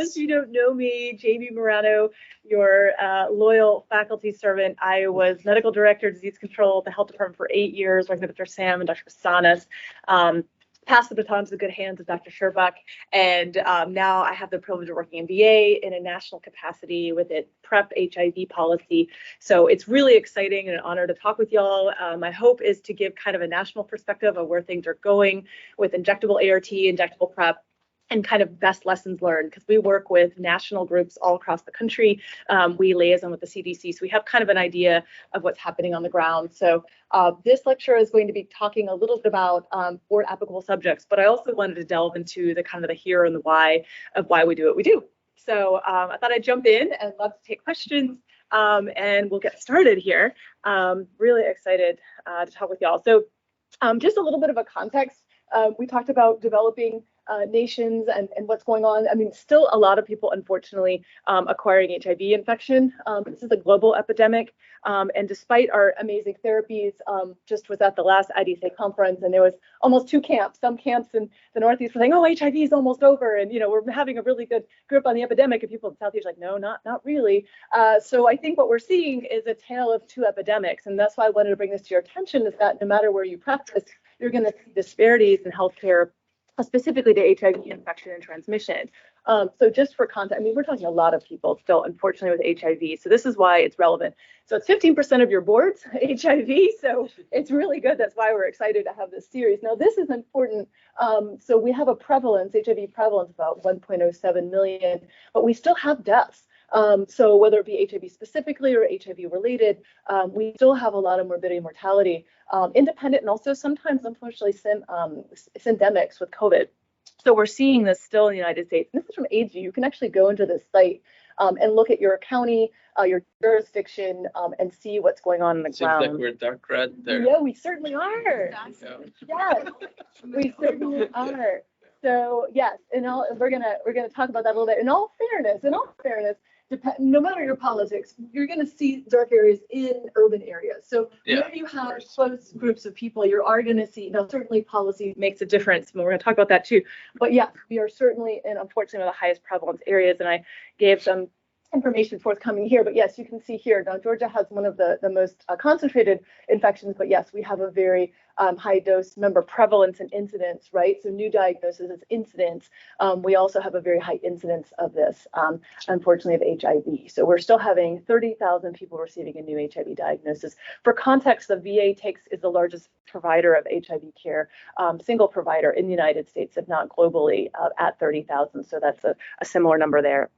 case you don't know me, Jamie Morano, your loyal faculty servant. I was medical director of disease control at the health department for 8 years, working with Dr. Sam and Dr. Kasanas. Passed the baton to the good hands of Dr. Sherbuck, and now I have the privilege of working in VA in a national capacity with its PreP HIV policy. So it's really exciting and an honor to talk with y'all. My hope is to give kind of a national perspective of where things are going with injectable ART, injectable PreP, and kind of best lessons learned, because we work with national groups all across the country. We liaison with the CDC, so we have kind of an idea of what's happening on the ground. So this lecture is going to be talking a little bit about board applicable subjects, but I also wanted to delve into the kind of the here and the why of why we do what we do. So I thought I'd jump in and love to take questions, and we'll get started here. Really excited to talk with y'all. So just a little bit of a context. We talked about developing nations and what's going on. I mean, still a lot of people, unfortunately, acquiring HIV infection. This is a global epidemic. And despite our amazing therapies, just was at the last IDSA conference, and there was almost 2 camps. Some camps in the Northeast were saying, oh, HIV is almost over. And, you know, we're having a really good grip on the epidemic. And people in the Southeast are like, no, not really. So I think what we're seeing is a tale of 2 epidemics. And that's why I wanted to bring this to your attention, is that no matter where you practice, you're going to see disparities in healthcare, specifically to HIV infection and transmission. So just for context, I mean, we're talking a lot of people still, unfortunately, with HIV. So this is why it's relevant. So it's 15% of your boards, HIV. So it's really good. That's why we're excited to have this series. Now, this is important. So we have a prevalence, HIV prevalence, about 1.07 million, but we still have deaths. So whether it be HIV specifically or HIV related, we still have a lot of morbidity and mortality, independent and also sometimes, unfortunately, syndemics with COVID. So we're seeing this still in the United States. And this is from AG. You can actually go into this site and look at your county, your jurisdiction, and see what's going on in the ground. Seems like we're dark red there. Yeah, we certainly are. Yes, we certainly are. So yes, and we're gonna talk about that a little bit. In all fairness, no matter your politics, you're going to see dark areas in urban areas. So where you have close groups of people, you are going to see, now certainly policy makes a difference, and we're going to talk about that too. But yeah, we are certainly in, unfortunately, one of the highest prevalence areas, and I gave some information forthcoming here, but yes, you can see here, now Georgia has one of the most concentrated infections, but yes, we have a very high dose, remember, prevalence and incidence, right? So new diagnosis is incidence. We also have a very high incidence of this, unfortunately, of HIV. So we're still having 30,000 people receiving a new HIV diagnosis. For context, the VA is the largest provider of HIV care, single provider in the United States, if not globally, at 30,000. So that's a similar number there.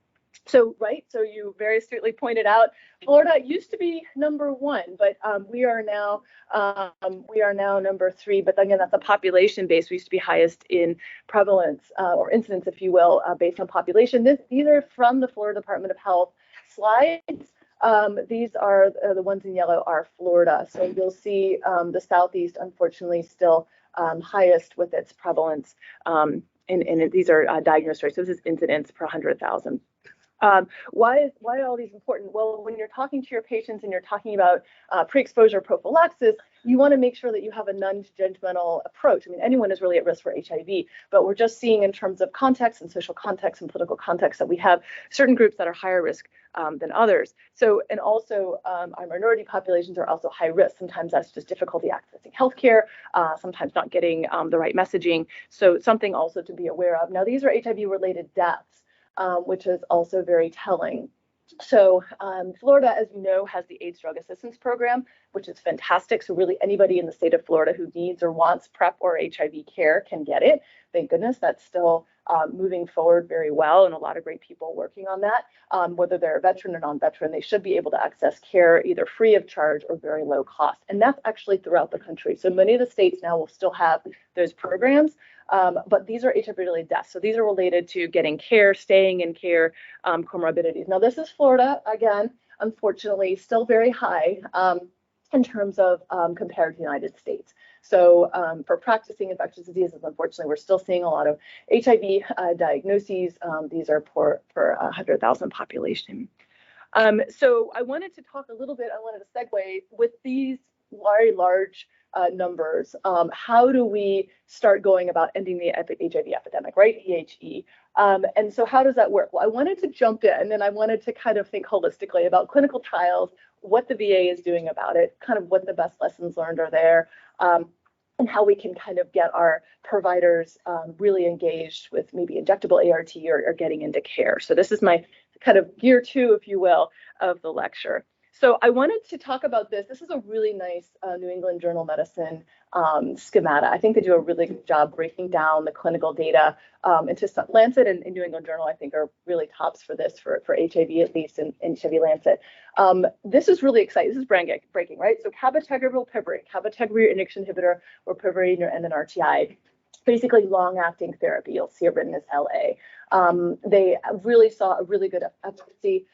So, right, so you very astutely pointed out, Florida used to be number 1, but we are now number 3. But again, that's a population base. We used to be highest in prevalence or incidence, if you will, based on population. These are from the Florida Department of Health slides. These are the ones in yellow are Florida. So you'll see the Southeast, unfortunately, still highest with its prevalence. And these are diagnosed rates. So this is incidence per 100,000. Why are all these important? Well, when you're talking to your patients and you're talking about pre-exposure prophylaxis, you want to make sure that you have a non-judgmental approach. I mean, anyone is really at risk for HIV, but we're just seeing in terms of context and social context and political context that we have certain groups that are higher risk than others. So, and also our minority populations are also high risk. Sometimes that's just difficulty accessing healthcare, sometimes not getting the right messaging. So something also to be aware of. Now, these are HIV-related deaths, which is also very telling. So Florida, as you know, has the AIDS Drug Assistance Program, which is fantastic. So really anybody in the state of Florida who needs or wants PreP or HIV care can get it. Thank goodness that's still moving forward very well, and a lot of great people working on that. Whether they're a veteran or non-veteran, they should be able to access care either free of charge or very low cost. And that's actually throughout the country. So many of the states now will still have those programs. But these are HIV-related deaths. So these are related to getting care, staying in care, comorbidities. Now, this is Florida, again, unfortunately, still very high in terms of compared to the United States. So for practicing infectious diseases, unfortunately, we're still seeing a lot of HIV diagnoses. These are per 100,000 population. So I wanted to talk a little bit, I wanted to segue with these very large numbers, how do we start going about ending the HIV epidemic, right? EHE. And so how does that work? Well, I wanted to jump in and I wanted to kind of think holistically about clinical trials, what the VA is doing about it, kind of what the best lessons learned are there, and how we can kind of get our providers really engaged with maybe injectable ART or getting into care. So this is my kind of year 2, if you will, of the lecture. So I wanted to talk about this. This is a really nice New England Journal of Medicine schemata. I think they do a really good job breaking down the clinical data into some, Lancet and New England Journal, I think, are really tops for this, for HIV at least, in HIV Lancet. This is really exciting. This is breaking, right? So cabotegravir-rilpiverine, cabotegravir inhibition inhibitor, or piverine or NNRTI, basically long-acting therapy. You'll see it written as LA. They really saw a really good efficacy.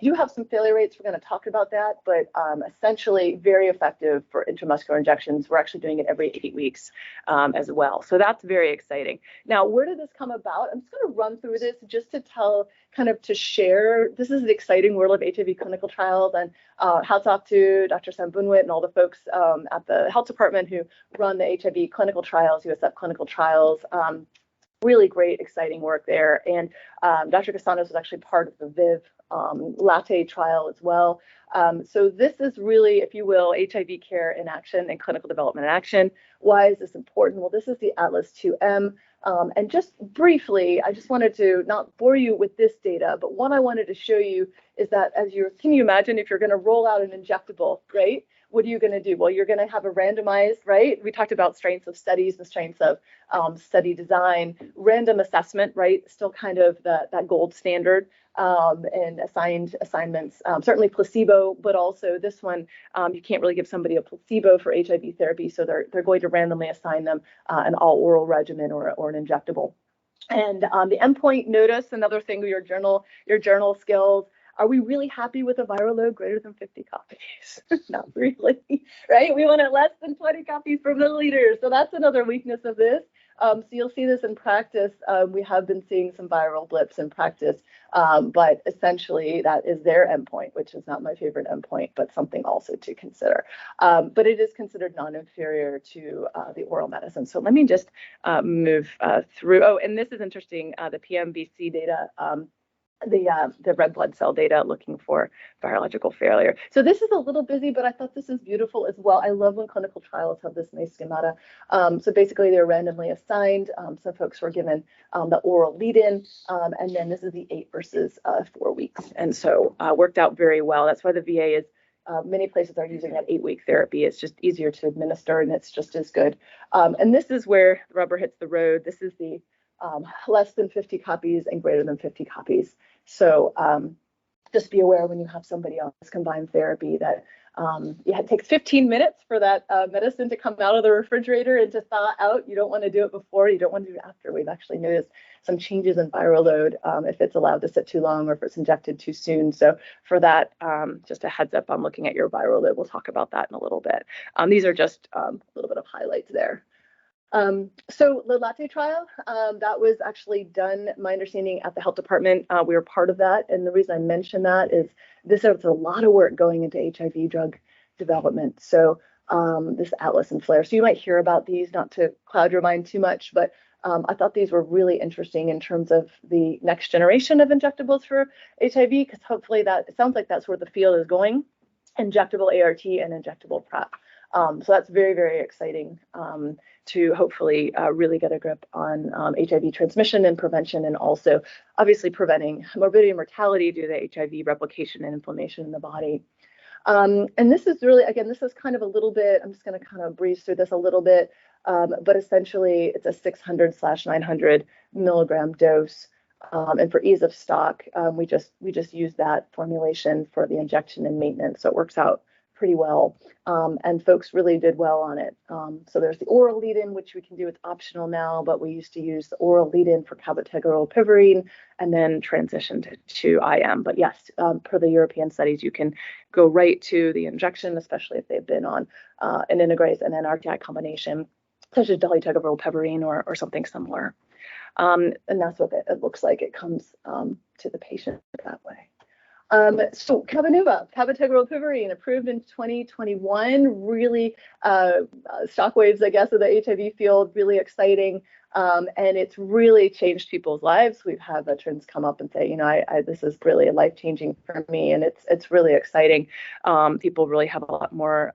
You have some failure rates. We're going to talk about that, but essentially very effective for intramuscular injections. We're actually doing it every 8 weeks as well. So that's very exciting. Now, where did this come about? I'm just going to run through this just to tell, kind of to share. This is the exciting world of HIV clinical trials, and hats off to Dr. Sam Bunwit and all the folks at the health department who run the HIV clinical trials, USF clinical trials. Really great, exciting work there. And Dr. Castanos was actually part of the VIV latte trial as well. So this is really, if you will, HIV care in action and clinical development in action. Why is this important? Well, this is the Atlas 2M. And just briefly, I just wanted to not bore you with this data, but what I wanted to show you is that can you imagine if you're going to roll out an injectable, right? What are you going to do? Well, you're going to have a randomized, right? We talked about strengths of studies and strengths of study design, random assessment, right? Still kind of that gold standard, and assignments, certainly placebo, but also this one, you can't really give somebody a placebo for HIV therapy. So they're going to randomly assign them an all oral regimen or an injectable. And the endpoint, notice another thing, your journal skills. Are we really happy with a viral load greater than 50 copies? Not really, right? We want it less than 20 copies per milliliter. So that's another weakness of this. So you'll see this in practice. We have been seeing some viral blips in practice, but essentially that is their endpoint, which is not my favorite endpoint, but something also to consider. But it is considered non-inferior to the oral medicine. So let me just move through. Oh, and this is interesting, the PMVC data. The red blood cell data looking for virological failure. So this is a little busy, but I thought this is beautiful as well. I love when clinical trials have this nice schemata. So basically they're randomly assigned. Some folks were given the oral lead-in, and then this is the 8 versus 4 weeks. And so worked out very well. That's why the VA is, many places are using that 8-week therapy. It's just easier to administer and it's just as good. And this is where the rubber hits the road. This is the less than 50 copies and greater than 50 copies. So just be aware when you have somebody on this combined therapy that it takes 15 minutes for that medicine to come out of the refrigerator and to thaw out. You don't want to do it before, you don't want to do it after. We've actually noticed some changes in viral load if it's allowed to sit too long or if it's injected too soon. So for that, just a heads up on looking at your viral load. We'll talk about that in a little bit. These are just a little bit of highlights there. So the latte trial, that was actually done, my understanding, at the health department. We were part of that. And the reason I mention that is this is a lot of work going into HIV drug development. So this Atlas and Flare. So you might hear about these, not to cloud your mind too much, but I thought these were really interesting in terms of the next generation of injectables for HIV, because hopefully it sounds like that's where the field is going, injectable ART and injectable PreP. So that's very, very exciting to hopefully really get a grip on HIV transmission and prevention, and also obviously preventing morbidity and mortality due to HIV replication and inflammation in the body. And this is really, again, this is kind of a little bit, I'm just going to kind of breeze through this a little bit, but essentially it's a 600/900 milligram dose. And for ease of stock, we just use that formulation for the injection and maintenance. So it works out pretty well, and folks really did well on it. So there's the oral lead-in, which we can do. It's optional now, but we used to use the oral lead-in for cabotegravir-rilpiverine and then transitioned to IM. But yes, per the European studies, you can go right to the injection, especially if they've been on an integrase and an RTI combination, such as dolutegravir-rilpiverine or something similar. And that's what it looks like. It comes to the patient that way. So cabotegravir-rilpiverine, approved in 2021, really shockwaves, I guess, of the HIV field, really exciting. And it's really changed people's lives. We've had veterans come up and say, you know, this is really life-changing for me, and it's really exciting. People really have a lot more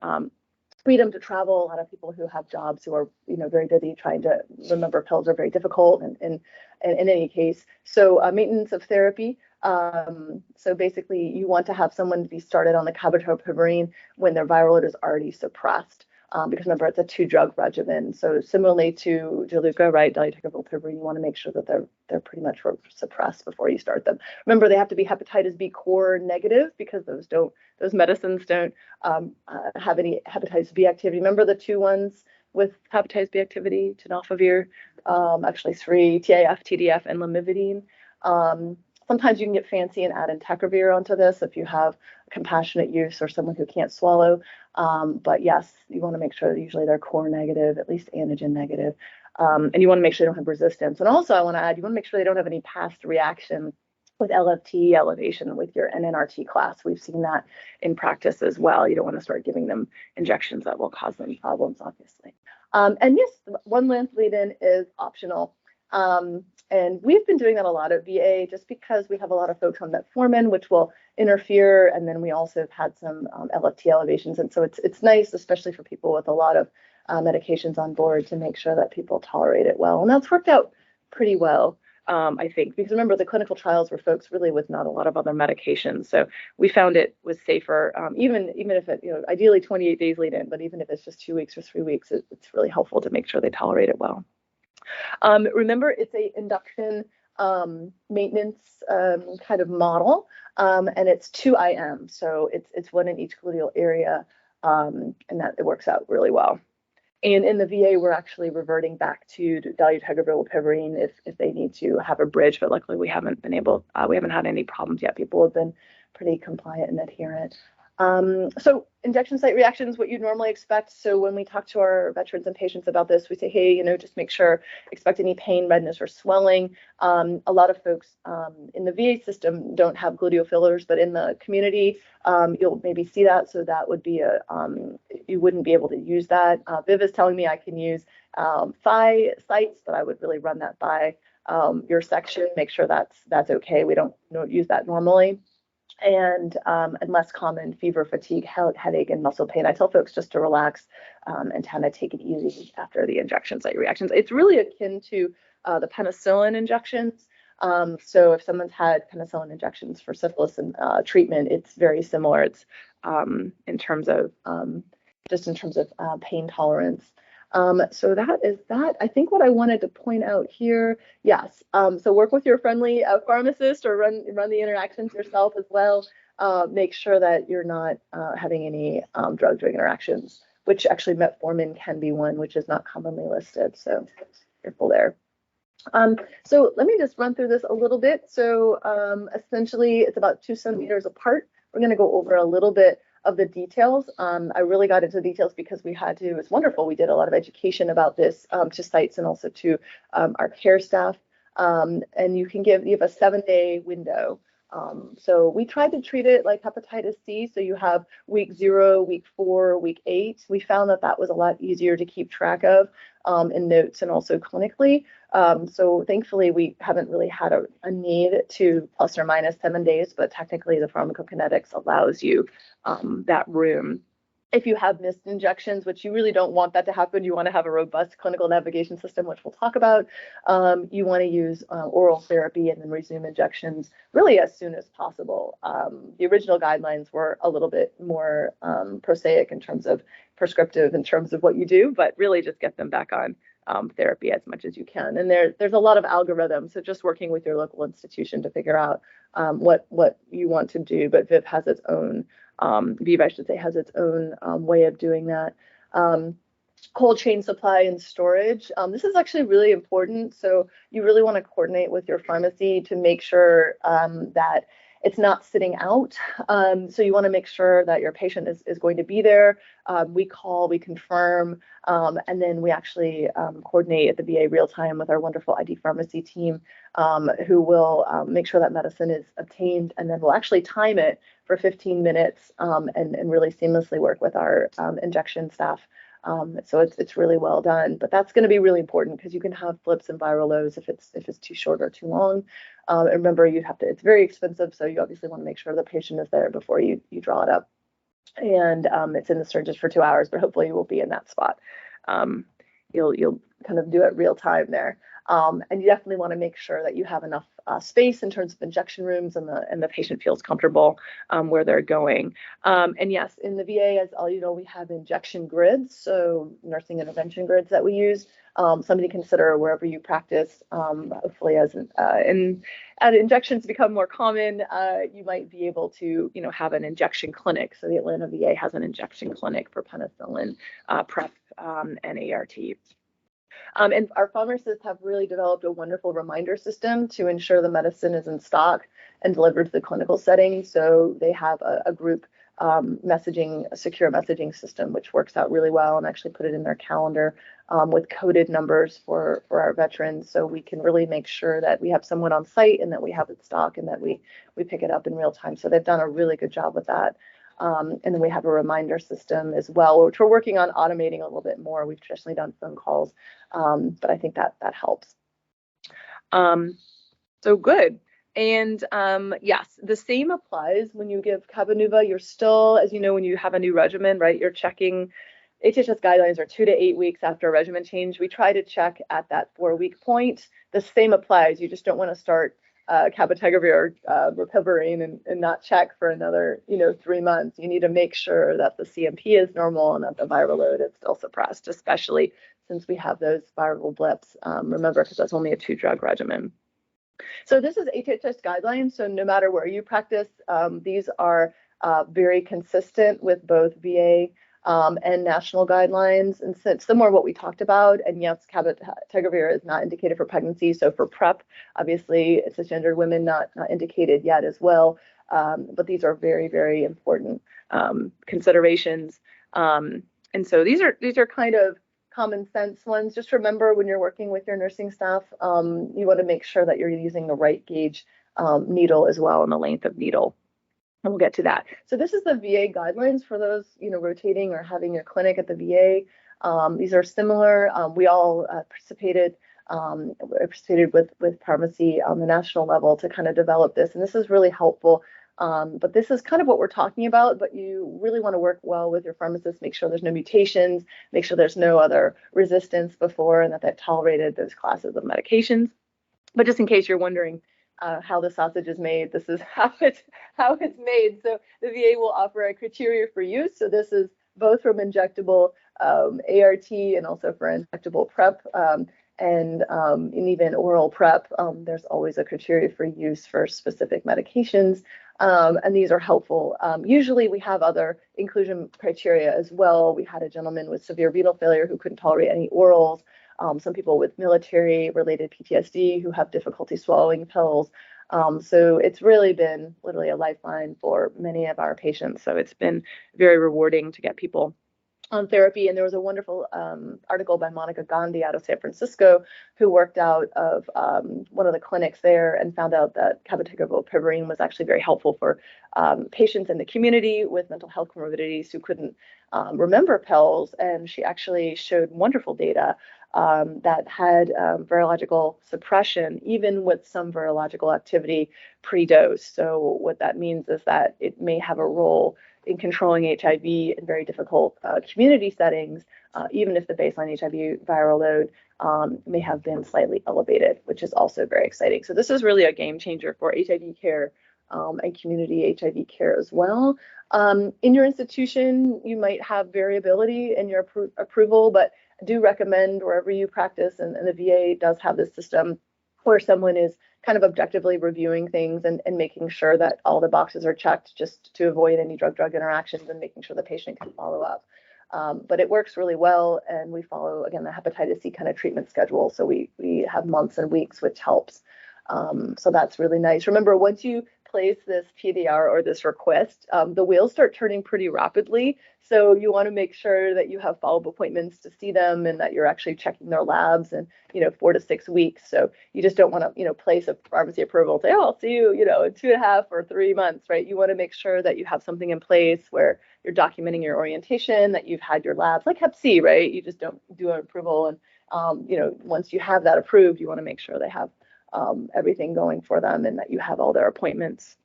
freedom to travel. A lot of people who have jobs who are, you know, very busy trying to remember pills are very difficult in any case. So maintenance of therapy. So basically, you want to have someone be started on the cabotegravir-rilpiverine when their viral load is already suppressed, because remember, it's a 2-drug regimen. So similarly to Juluca, right, dolutegravir-rilpivirine, you want to make sure that they're pretty much suppressed before you start them. Remember, they have to be hepatitis B core negative, because those medicines don't have any hepatitis B activity. Remember the 2 ones with hepatitis B activity, tenofovir, actually 3, TAF, TDF, and lamivudine. Sometimes you can get fancy and add entecavir onto this if you have compassionate use or someone who can't swallow. But yes, you want to make sure that usually they're core negative, at least antigen negative. And you want to make sure they don't have resistance. And also, I want to add, you want to make sure they don't have any past reaction with LFT elevation with your NNRT class. We've seen that in practice as well. You don't want to start giving them injections that will cause them problems, obviously. And yes, 1 month lead-in is optional. And we've been doing that a lot at VA, just because we have a lot of folks on metformin, which will interfere. And then we also have had some LFT elevations. And so it's nice, especially for people with a lot of medications on board, to make sure that people tolerate it well. And that's worked out pretty well, I think, because remember, the clinical trials were folks really with not a lot of other medications. So we found it was safer, even if it, you know, ideally 28 days lead in, but even if it's just 2 weeks or 3 weeks, it's really helpful to make sure they tolerate it well. Remember, it's a induction maintenance kind of model, and it's 2 IM, so it's 1 in each gluteal area, and that it works out really well. And in the VA, we're actually reverting back to dolutegravir-rilpiverine if they need to have a bridge, but luckily we haven't had any problems yet. People have been pretty compliant and adherent. So injection site reactions, what you'd normally expect. So when we talk to our veterans and patients about this, we say, hey, you know, just make sure, expect any pain, redness, or swelling. A lot of folks in the VA system don't have gluteal fillers, but in the community, you'll maybe see that. So that would be you wouldn't be able to use that. Viv is telling me I can use thigh sites, but I would really run that by your section, make sure that's okay. We don't use that normally. And less common fever, fatigue, headache, and muscle pain. I tell folks just to relax and kind of take it easy after the injection site reactions. It's really akin to the penicillin injections. So if someone's had penicillin injections for syphilis and treatment, it's very similar. It's in terms of pain tolerance. So that is that. I think what I wanted to point out here, yes. So work with your friendly pharmacist, or run the interactions yourself as well. Make sure that you're not having any drug interactions, which actually metformin can be one, which is not commonly listed. So careful there. So let me just run through this a little bit. So essentially, it's about 2 centimeters apart. We're going to go over a little bit of the details. I really got into the details because we had to. It's wonderful. We did a lot of education about this to sites and also to our care staff. And you have a 7-day window. So we tried to treat it like hepatitis C. So you have week 0, week 4, week 8. We found that was a lot easier to keep track of in notes and also clinically. So thankfully, we haven't really had a need to plus or minus 7 days, but technically the pharmacokinetics allows you that room. If you have missed injections, which you really don't want that to happen, you want to have a robust clinical navigation system, which we'll talk about. You want to use oral therapy and then resume injections really as soon as possible. The original guidelines were a little bit more prosaic in terms of prescriptive, in terms of what you do, but really just get them back on therapy as much as you can. And there's a lot of algorithms, so just working with your local institution to figure out what you want to do. But Viv has its own, Viv, I should say, has its own way of doing that. Cold chain supply and storage. This is actually really important. So you really want to coordinate with your pharmacy to make sure that it's not sitting out. So you want to make sure that your patient is going to be there. We call, we confirm, and then we actually coordinate at the VA real time with our wonderful ID pharmacy team, who will make sure that medicine is obtained, and then we'll actually time it for 15 minutes and really seamlessly work with our injection staff. So it's really well done, but that's going to be really important because you can have flips and viral loads if it's too short or too long. And remember, it's very expensive, so you obviously want to make sure the patient is there before you draw it up. And it's in the syringes for 2 hours, but hopefully you will be in that spot. You'll kind of do it real time there. And you definitely want to make sure that you have enough space in terms of injection rooms and the patient feels comfortable where they're going. And yes, in the VA, as all you know, we have injection grids, so nursing intervention grids that we use. Something to consider wherever you practice. Hopefully, as injections become more common, you might be able to, have an injection clinic. So the Atlanta VA has an injection clinic for penicillin, PreP, and ART. And our pharmacists have really developed a wonderful reminder system to ensure the medicine is in stock and delivered to the clinical setting. So they have a group messaging, a secure messaging system, which works out really well, and actually put it in their calendar with coded numbers for our veterans. So we can really make sure that we have someone on site and that we have it stock and that we pick it up in real time. So they've done a really good job with that. And then we have a reminder system as well, which we're working on automating a little bit more. We've traditionally done phone calls, but I think that helps. So good. And yes, the same applies when you give Cabenuva. You're still, as you know, when you have a new regimen, right, you're checking. HHS guidelines are 2 to 8 weeks after a regimen change. We try to check at that 4-week point. The same applies. You just don't want to start cabotegravir-rilpiverine and not check for another 3 months. You need to make sure that the CMP is normal and that the viral load is still suppressed, especially since we have those viral blips. Remember, because that's only a 2-drug regimen. So this is HHS guidelines. So no matter where you practice, these are very consistent with both VA and national guidelines, and similar to what we talked about. And yes, cabotegravir is not indicated for pregnancy. So for PreP, obviously, cisgendered women not indicated yet as well. But these are very, very important considerations. And so these are kind of common sense ones. Just remember when you're working with your nursing staff, you want to make sure that you're using the right gauge needle as well, and the length of needle. And we'll get to that. So this is the VA guidelines for those, rotating or having your clinic at the VA. These are similar. We all participated with pharmacy on the national level to kind of develop this. And this is really helpful. But this is kind of what we're talking about, but you really want to work well with your pharmacist, make sure there's no mutations, make sure there's no other resistance before, and that they've tolerated those classes of medications. But just in case you're wondering how the sausage is made, this is how it's made. So the VA will offer a criteria for use. So this is both from injectable ART and also for injectable PreP. And even oral PreP, there's always a criteria for use for specific medications. And these are helpful. Usually we have other inclusion criteria as well. We had a gentleman with severe renal failure who couldn't tolerate any orals. Some people with military-related PTSD who have difficulty swallowing pills. So it's really been literally a lifeline for many of our patients. So it's been very rewarding to get people on therapy. And there was a wonderful article by Monica Gandhi out of San Francisco, who worked out of one of the clinics there and found out that cabotegravir-rilpiverine was actually very helpful for patients in the community with mental health comorbidities who couldn't remember pills. And she actually showed wonderful data that had virological suppression, even with some virological activity pre-dose. So what that means is that it may have a role in controlling HIV in very difficult community settings, even if the baseline HIV viral load may have been slightly elevated, which is also very exciting. So this is really a game changer for HIV care and community HIV care as well. In your institution, you might have variability in your approval, but I do recommend wherever you practice, and the VA does have this system where someone is kind of objectively reviewing things and making sure that all the boxes are checked, just to avoid any drug-drug interactions and making sure the patient can follow up. But it works really well, and we follow, again, the hepatitis C kind of treatment schedule. So we have months and weeks, which helps. So that's really nice. Remember, once you place this PDR or this request, the wheels start turning pretty rapidly. So you want to make sure that you have follow-up appointments to see them and that you're actually checking their labs in, 4 to 6 weeks. So you just don't want to, place a pharmacy approval and say, oh, I'll see you, in 2.5 or 3 months, right? You want to make sure that you have something in place where you're documenting your orientation, that you've had your labs, like Hep C, right? You just don't do an approval. And, once you have that approved, you want to make sure they have everything going for them and that you have all their appointments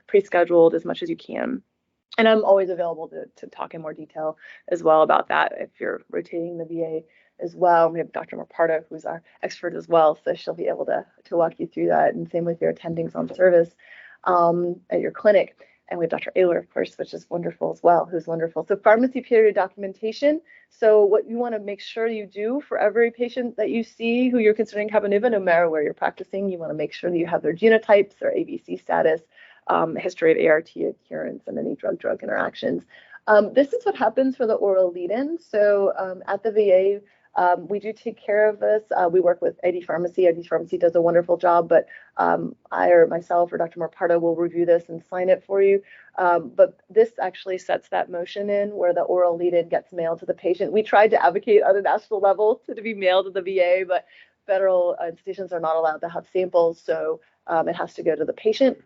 pre-scheduled as much as you can. And I'm always available to talk in more detail as well about that if you're rotating the VA as well. We have Dr. Morano, who's our expert as well, so she'll be able to walk you through that. And same with your attendings on service at your clinic. And we have Dr. Ayler, of course, which is wonderful as well, who's wonderful. So pharmacy period documentation. So what you want to make sure you do for every patient that you see who you're considering Cabenuva, no matter where you're practicing, you want to make sure that you have their genotypes, their ABC status, history of ART adherence, and any drug-drug interactions. This is what happens for the oral lead-in. So at the VA, we do take care of this. We work with ID Pharmacy. ID Pharmacy does a wonderful job, but I or myself or Dr. Morano will review this and sign it for you. But this actually sets that motion in where the oral lead-in gets mailed to the patient. We tried to advocate on a national level to be mailed to the VA, but federal institutions are not allowed to have samples, so it has to go to the patient.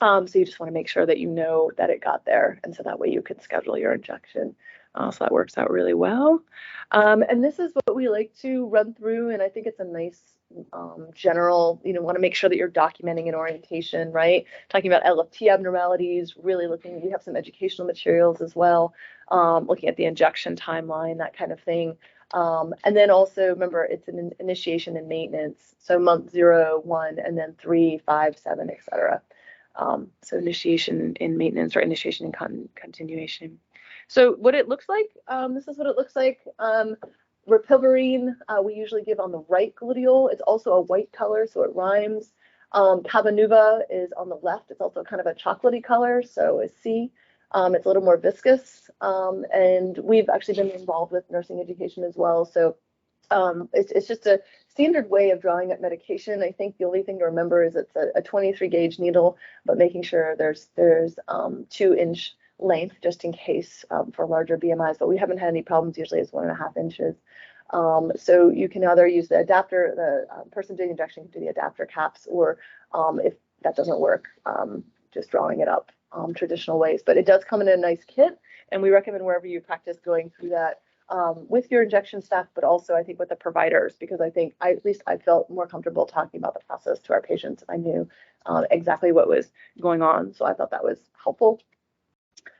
So you just want to make sure that you know that it got there, and so that way you can schedule your injection. So that works out really well. And this is what we like to run through, and I think it's a nice general, want to make sure that you're documenting an orientation, right? Talking about LFT abnormalities, really looking, we have some educational materials as well, looking at the injection timeline, that kind of thing. And then also remember, it's an initiation and maintenance. So month 0, 1, and then 3, 5, 7, etc. So initiation and maintenance, or initiation and continuation. So what it looks like, this is what it looks like. Rilpiverine, we usually give on the right gluteal. It's also a white color, so it rhymes. Cabenuva is on the left. It's also kind of a chocolatey color, so is C. It's a little more viscous. And we've actually been involved with nursing education as well. So it's just a standard way of drawing up medication. I think the only thing to remember is it's a 23 gauge needle, but making sure there's 2-inch length just in case for larger BMIs, but we haven't had any problems. Usually it's 1.5 inches. So you can either use the adapter, the person doing injection can do the adapter caps, or if that doesn't work, just drawing it up traditional ways. But it does come in a nice kit, and we recommend wherever you practice going through that with your injection staff, but also I think with the providers, because I think at least I felt more comfortable talking about the process to our patients if I knew exactly what was going on. So I thought that was helpful.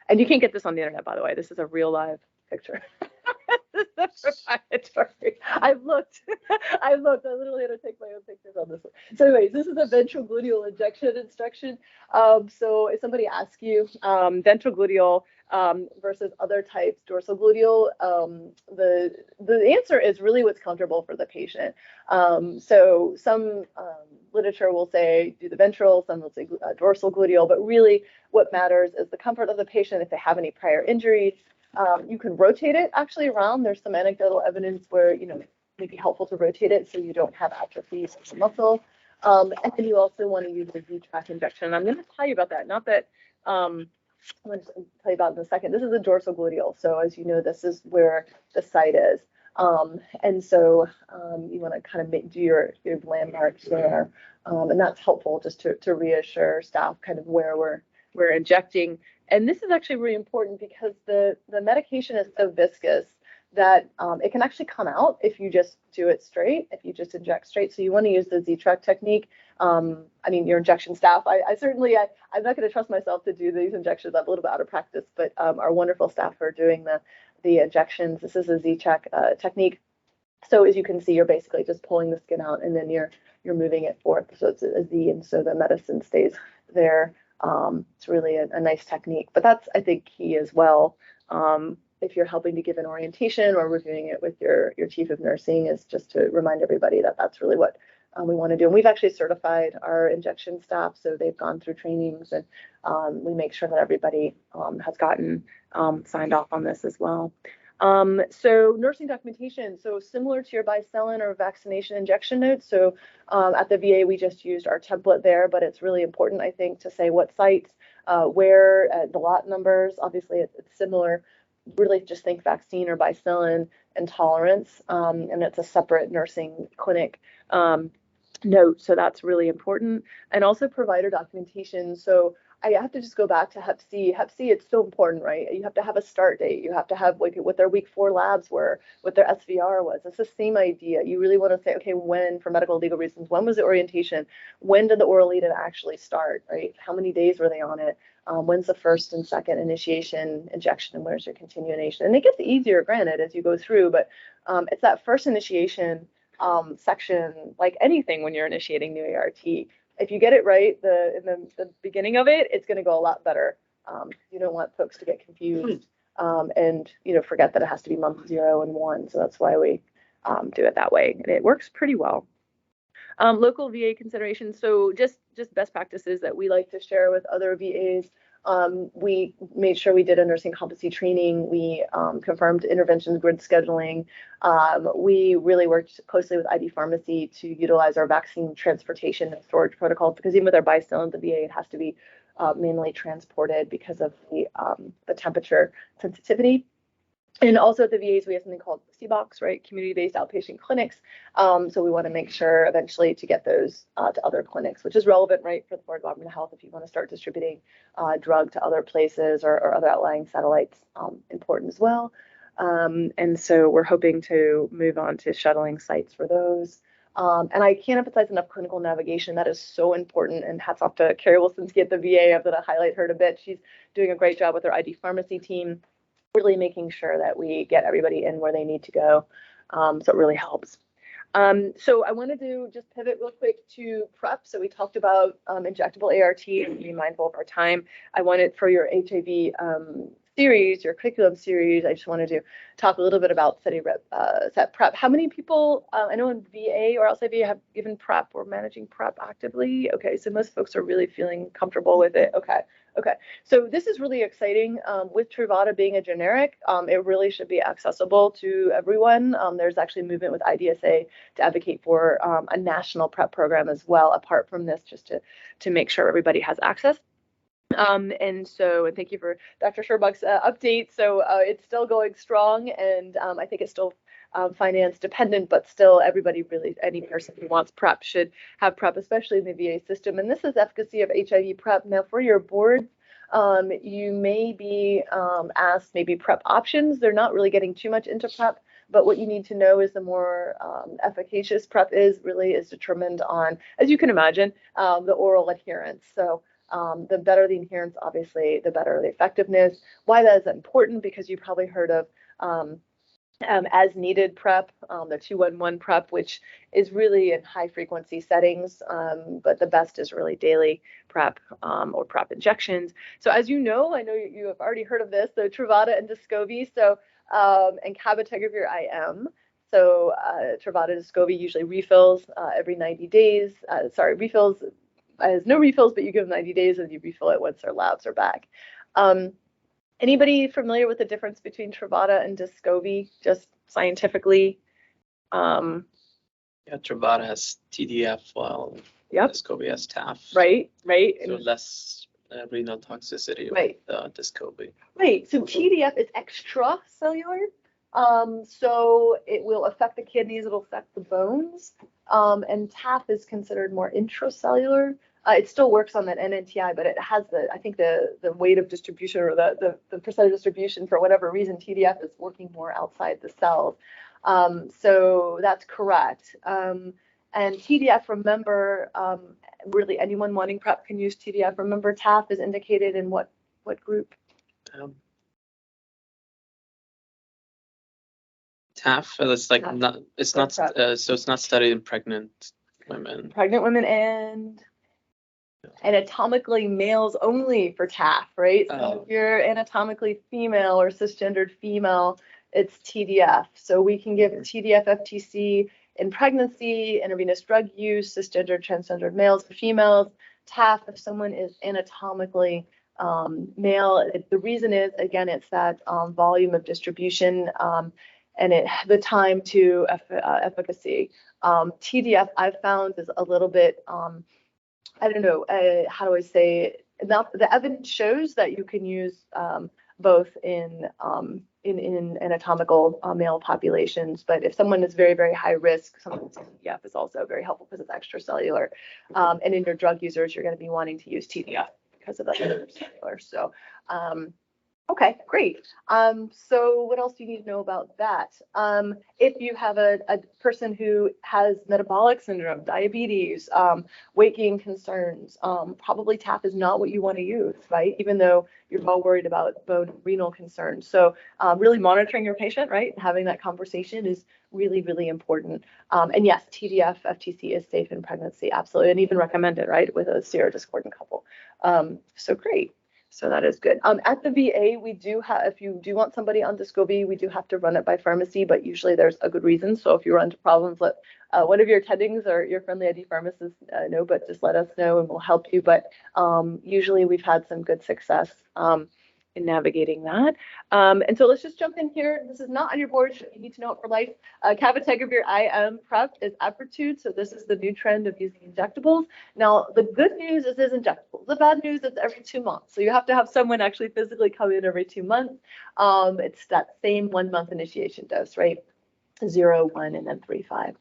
And you can't get this on the internet, by the way. This is a real live picture. This is proprietary. I've looked. I literally had to take my own pictures on this one. So anyways, this is a ventral gluteal injection instruction. So if somebody asks you ventral gluteal versus other types, dorsal gluteal, the answer is really what's comfortable for the patient. So some literature will say do the ventral, some will say dorsal gluteal, but really what matters is the comfort of the patient. If they have any prior injuries, you can rotate it actually around. There's some anecdotal evidence where, it may be helpful to rotate it so you don't have atrophy of the muscle. And then you also want to use the Z-track injection. And I'm going to tell you about that. Not that, I'm going to tell you about it in a second. This is a dorsal gluteal. So as you know, this is where the site is. And so you want to kind of do your landmarks there. And that's helpful just to reassure staff kind of where we're injecting. And this is actually really important because the medication is so viscous that it can actually come out if you just do it straight, if you just inject straight. So you want to use the Z-track technique. I mean, your injection staff, I'm not going to trust myself to do these injections. I'm a little bit out of practice, but our wonderful staff are doing the injections. This is a Z-track technique. So as you can see, you're basically just pulling the skin out and then you're moving it forth. So it's a Z, and so the medicine stays there. It's really a nice technique, but that's, I think, key as well. If you're helping to give an orientation or reviewing it with your chief of nursing, is just to remind everybody that that's really what we want to do. And we've actually certified our injection staff, so they've gone through trainings, and we make sure that everybody has gotten signed off on this as well. So nursing documentation, so similar to your bicillin or vaccination injection notes. So at the VA, we just used our template there, but it's really important, I think, to say what sites, where, the lot numbers. Obviously, it's similar. Really just think vaccine or bicillin intolerance, and it's a separate nursing clinic note. So that's really important. And also provider documentation. So I have to just go back to Hep C. Hep C, it's so important, right? You have to have a start date. You have to have like what their week 4 labs were, what their SVR was. It's the same idea. You really want to say, okay, when, for medical legal reasons, when was the orientation? When did the oral lead-in actually start, right? How many days were they on it? When's the first and second initiation, injection, and where's your continuation? And it gets easier, granted, as you go through, but it's that first initiation section, like anything when you're initiating new ART. If you get it right in the beginning of it, it's going to go a lot better. You don't want folks to get confused and forget that it has to be month 0 and 1. So that's why we do it that way, and it works pretty well. Local VA considerations. So just best practices that we like to share with other VAs. We made sure we did a nursing competency training. We confirmed intervention grid scheduling. We really worked closely with ID Pharmacy to utilize our vaccine transportation and storage protocols, because even with our bicillin at the VA, it has to be manually transported because of the temperature sensitivity. And also at the VAs, we have something called CBOX, right? Community-based outpatient clinics. So we want to make sure eventually to get those to other clinics, which is relevant, right, for the Florida Department of Health if you want to start distributing drug to other places or other outlying satellites, important as well. And so we're hoping to move on to shuttling sites for those. And I can't emphasize enough clinical navigation. That is so important. And hats off to Carrie Wilsonski at the VA. I'm going to highlight her a bit. She's doing a great job with her ID Pharmacy team, really making sure that we get everybody in where they need to go. So it really helps. So I wanted to just pivot real quick to PreP. So we talked about injectable ART and be mindful of our time. I wanted for your HIV series, your curriculum series, I just wanted to talk a little bit about set PreP. How many people, I know in VA or outside VA, have given PreP or managing PreP actively? Okay, so most folks are really feeling comfortable with it. Okay, so this is really exciting. With Truvada being a generic, it really should be accessible to everyone. There's actually movement with IDSA to advocate for a national PreP program as well, apart from this, just to make sure everybody has access. And thank you for Dr. Sherbuck's update. So it's still going strong, and I think it's still finance dependent, but still everybody, really, any person who wants PreP should have PreP, especially in the VA system. And this is efficacy of HIV PreP. Now for your boards, you may be asked maybe PreP options. They're not really getting too much into PreP, but what you need to know is the more efficacious PreP is determined on, as you can imagine, the oral adherence. So the better the adherence, obviously, the better the effectiveness. Why that is important, because you probably heard of as needed PreP, the 211 PreP, which is really in high frequency settings, but the best is really daily PreP or PreP injections. So as you know, I know you have already heard of this, so Truvada and Descovy, so and cabotegravir-IM. So Truvada, Descovy usually refills every 90 days. Refills has no refills, but you give them 90 days and you refill it once their labs are back. Anybody familiar with the difference between Truvada and Descovy, just scientifically? Yeah, Truvada has TDF, while Descovy has TAF. Right. So less renal toxicity with Descovy. Right. So TDF is extracellular. So it will affect the kidneys, it'll affect the bones. And TAF is considered more intracellular. It still works on that NNTI, but it has I think the weight of distribution, or the percentage distribution, for whatever reason, TDF is working more outside the cells. So that's correct. And TDF, remember, really anyone wanting PreP can use TDF. Remember, TAF is indicated in what group? TAF, it's like so it's not studied in pregnant women. Pregnant women and anatomically males only for TAF, right? So if you're anatomically female or cisgendered female, it's TDF. So we can give TDF FTC in pregnancy, intravenous drug use, cisgendered, transgendered males, females. TAF if someone is anatomically male. The reason is, again, it's that volume of distribution and the time to efficacy. TDF I've found is a little bit, I don't know, how do I say, the evidence shows that you can use both in anatomical male populations, but if someone is very, very high risk, someone's TDF is also very helpful because it's extracellular. And in your drug users, you're going to be wanting to use TDF because of that extracellular. So, okay, great. So what else do you need to know about that? If you have a person who has metabolic syndrome, diabetes, weight gain concerns, probably TAP is not what you want to use, right? Even though you're well worried about bone renal concerns. So really monitoring your patient, right? Having that conversation is really, really important. And yes, TDF, FTC is safe in pregnancy, absolutely, and even recommended, right, with a serodiscordant couple. So great. So that is good. At the VA, we do have, if you do want somebody on Descovy, we do have to run it by pharmacy, but usually there's a good reason. So if you run into problems, let one of your attendings or your friendly ID pharmacist know, but just let us know and we'll help you. But usually we've had some good success in navigating that. And so let's just jump in here. This is not on your board. You need to know it for life. Cabotegravir IM PreP is Apretude. So this is the new trend of using injectables. Now, the good news is it's injectables. The bad news is every 2 months. So you have to have someone actually physically come in every 2 months. It's that same 1 month initiation dose, right? 0, 1, and then 3, 5.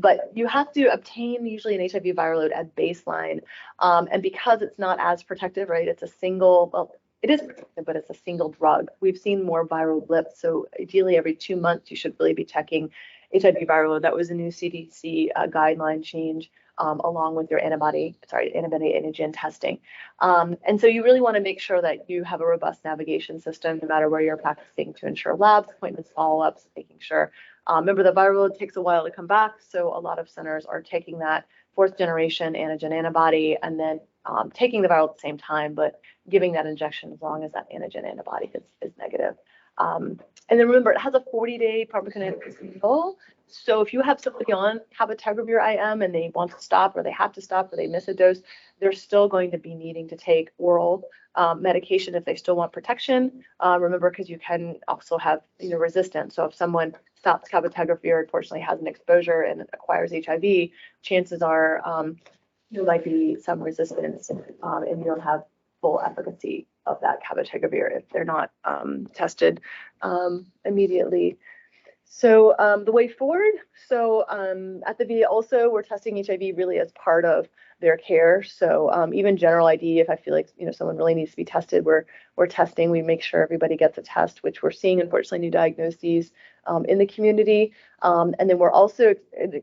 But you have to obtain usually an HIV viral load at baseline. And because it's not as protective, right? It's a single, well, it is protective, but it's a single drug. We've seen more viral blips. So ideally every 2 months, you should really be checking HIV viral load. That was a new CDC guideline change along with your antibody antigen testing. And so you really want to make sure that you have a robust navigation system no matter where you're practicing to ensure labs, appointments, follow-ups, making sure. Remember, the viral load takes a while to come back. So a lot of centers are taking that 4th generation antigen antibody and then taking the viral at the same time, but giving that injection as long as that antigen antibody is negative. And then remember, it has a 40-day pharmacokinetic control. So if you have somebody on cabotegravir IM and they want to stop or they have to stop or they miss a dose, they're still going to be needing to take oral medication if they still want protection. Remember, because you can also have resistance. So if someone stops cabotegravir, unfortunately has an exposure and acquires HIV, chances are there might be some resistance and you don't have full efficacy of that cabotegravir if they're not tested immediately. So the way forward, so at the VA also, we're testing HIV really as part of their care. So even general ID, if I feel like someone really needs to be tested, we're testing. We make sure everybody gets a test, which we're seeing, unfortunately, new diagnoses in the community. And then we're also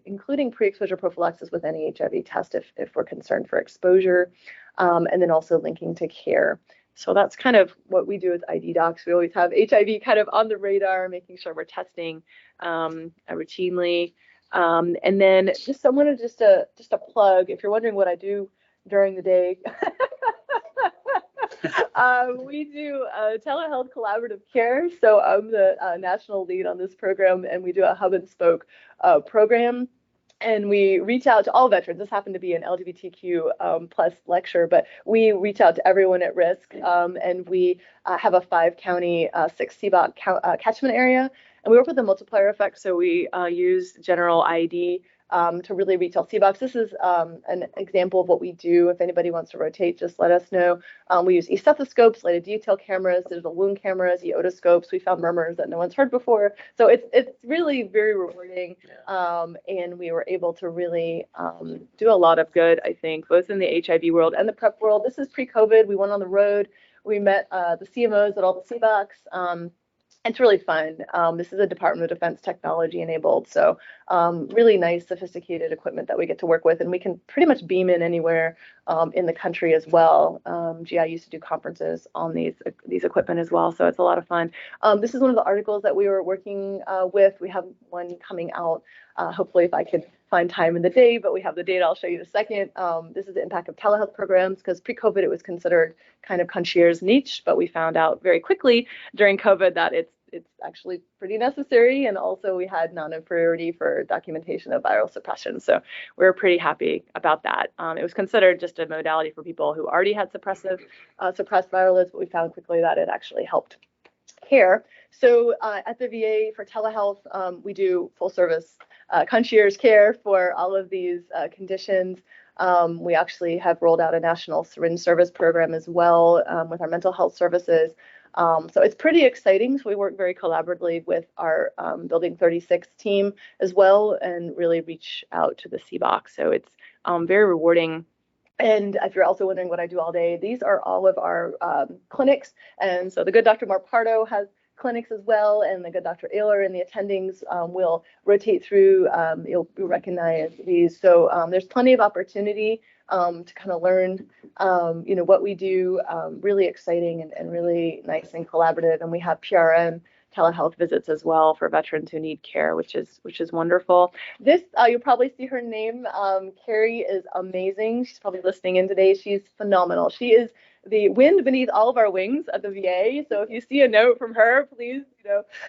including pre-exposure prophylaxis with any HIV test if we're concerned for exposure, and then also linking to care. So that's kind of what we do as ID docs. We always have HIV kind of on the radar, making sure we're testing routinely. And then just someone just a plug, if you're wondering what I do during the day, we do telehealth collaborative care. So I'm the national lead on this program, and we do a hub and spoke program. And we reach out to all veterans. This happened to be an LGBTQ plus lecture, but we reach out to everyone at risk. And we have a 5-county, 6 CBOC catchment area. And we work with a multiplier effect. So we use general ID to really reach all CBOCs. This is an example of what we do. If anybody wants to rotate, just let us know. We use e-stethoscopes, lighted detail cameras, digital wound cameras, e-otoscopes. We found murmurs that no one's heard before. So it's really very rewarding. And we were able to really do a lot of good, I think, both in the HIV world and the PreP world. This is pre-COVID. We went on the road. We met the CMOs at all the CBOCs. It's really fun. This is a Department of Defense technology enabled. So really nice, sophisticated equipment that we get to work with. And we can pretty much beam in anywhere in the country as well. GI used to do conferences on these equipment as well. So it's a lot of fun. This is one of the articles that we were working with. We have one coming out, hopefully if I could find time in the day, but we have the data. I'll show you in a second. This is the impact of telehealth programs, because pre-COVID it was considered kind of concierge niche, but we found out very quickly during COVID that it's actually pretty necessary. And also we had non-inferiority for documentation of viral suppression. So we're pretty happy about that. It was considered just a modality for people who already had suppressed viral loads, but we found quickly that it actually helped care. So at the VA for telehealth, we do full service concierge care for all of these conditions. We actually have rolled out a national syringe service program as well with our mental health services. So it's pretty exciting. So we work very collaboratively with our Building 36 team as well and really reach out to the CBOC. So it's very rewarding. And if you're also wondering what I do all day, these are all of our clinics. And so the good Dr. Marpardo has clinics as well, and the good Dr. Ayler and the attendings will rotate through. You'll recognize these. So there's plenty of opportunity to kind of learn, what we do. Really exciting and really nice and collaborative. And we have PRN telehealth visits as well for veterans who need care, which is wonderful. This, you'll probably see her name. Carrie is amazing. She's probably listening in today. She's phenomenal. She is the wind beneath all of our wings at the VA. So if you see a note from her, please,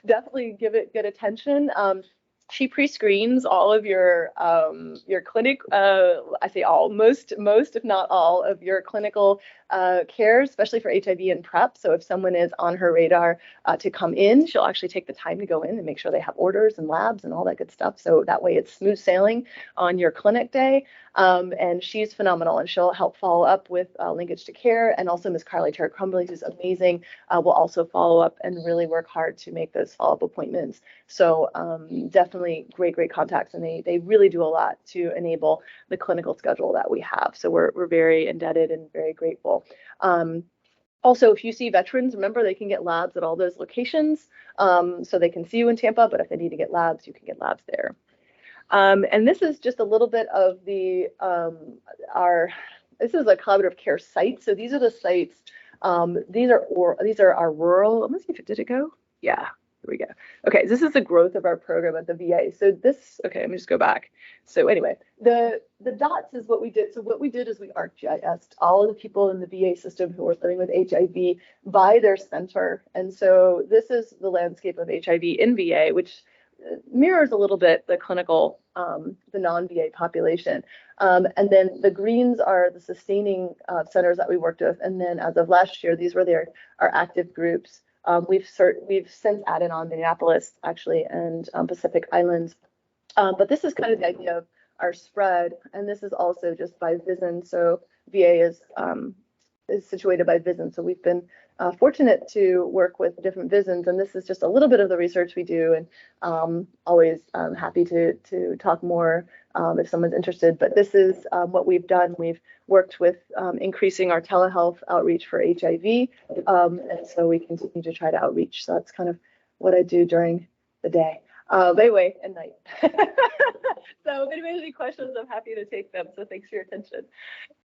definitely give it good attention. She pre-screens all of your clinic. I say all, most, if not all, of your clinical care, especially for HIV and PreP. So if someone is on her radar to come in, she'll actually take the time to go in and make sure they have orders and labs and all that good stuff. So that way it's smooth sailing on your clinic day. And she's phenomenal, and she'll help follow up with linkage to care. And also Ms. Carly Terry-Crumbly, who's amazing, will also follow up and really work hard to make those follow-up appointments. So definitely great contacts, and they really do a lot to enable the clinical schedule that we have. So we're very indebted and very grateful. Also, if you see veterans, remember they can get labs at all those locations. So they can see you in Tampa, but if they need to get labs, you can get labs there. And this is just a little bit of the this is a collaborative care site. So these are the sites. These are our rural. Let me see if it did it go. Yeah, here we go. Okay, this is the growth of our program at the VA. So this, okay, let me just go back. So anyway, the dots is what we did. So what we did is we ArcGIS'd all of the people in the VA system who are living with HIV by their center. And so this is the landscape of HIV in VA, which mirrors a little bit the clinical, the non-VA population. And then the greens are the sustaining centers that we worked with. And then as of last year, these were our active groups. We've since added on Minneapolis, actually, and Pacific Islands. But this is kind of the idea of our spread. And this is also just by VISN. So VA is situated by VISN. So we've been fortunate to work with different VISNs, and this is just a little bit of the research we do, and always happy to talk more if someone's interested. But this is what we've done. We've worked with increasing our telehealth outreach for HIV, and so we continue to try to outreach. So that's kind of what I do during the day. Anyway, and night. So if anybody has any questions, I'm happy to take them. So thanks for your attention.